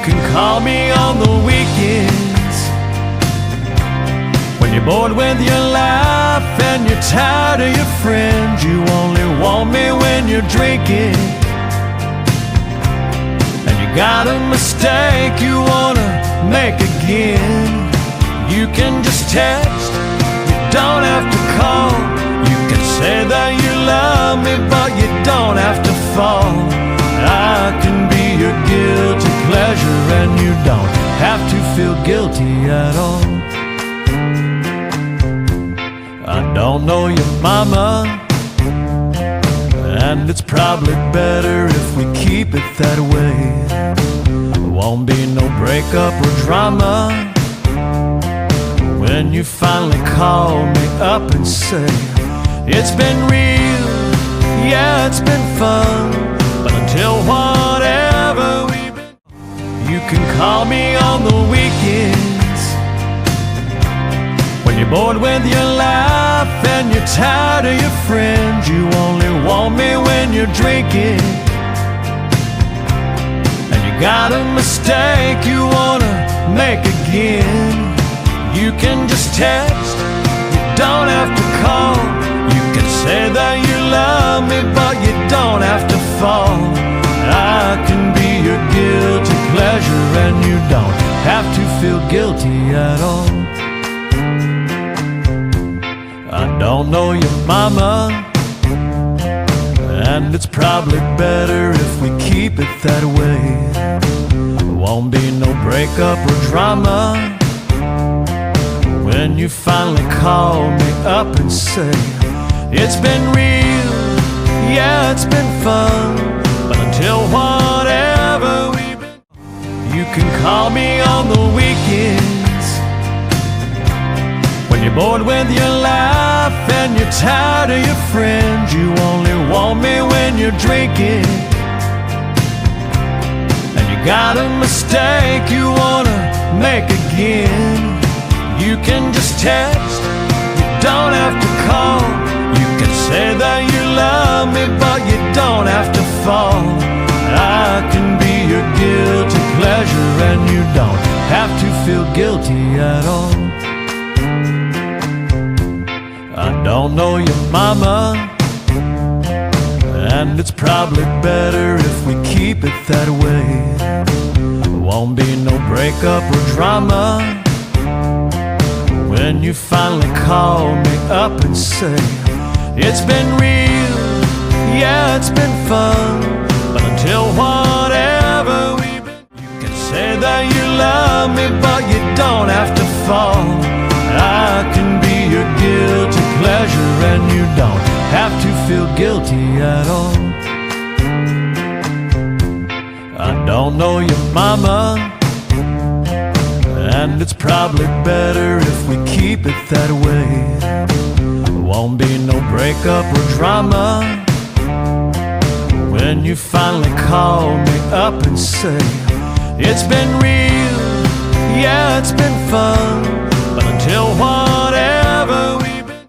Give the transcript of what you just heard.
can call me on the weekends when you're bored with your life and you're tired of your friends. You only want me when you're drinking, and you got a mistake you wanna make again. You can just text, you don't have to call. You can say that you love me, but you don't have to fall. I can be your guilty pleasure, and you don't have to feel guilty at all. I don't know your mama, and it's probably better if we keep it that way. There won't be no breakup or drama when you finally call me up and say, it's been real, yeah, it's been fun, but until whatever we've been, you can call me on the weekends when you're bored with your life and you're tired of your friends. You only want me when you're drinking, and you got a mistake you wanna make again. You can just text, you don't have to call. You can say that you love me, but you don't have to fall. I can be your guilty pleasure, and you don't have to feel guilty at all. I don't know your mama, and it's probably better if we keep it that way. There won't be no breakup or drama when you finally call me up and say, it's been real, yeah, it's been fun, but until whatever we've been, you can call me on the weekends when you're bored with your life and you're tired of your friends. You only want me when you're drinking, and you got a mistake you wanna make again. You can just text, you don't have to call. You can say that you love me, but you don't have to fall. I can be your guilty pleasure, and you don't have to feel guilty at all. I don't know your mama, and it's probably better if we keep it that way. There won't be no breakup or drama when you finally call me up and say, it's been real, yeah, it's been fun, but until whatever we've been, you can say that you love me, but you don't have to fall. I can be your guilty pleasure, and you don't have to feel guilty at all. I don't know your mama, and it's probably better if we keep it that way. There won't be no breakup or drama when you finally call me up and say, it's been real, yeah, it's been fun, but until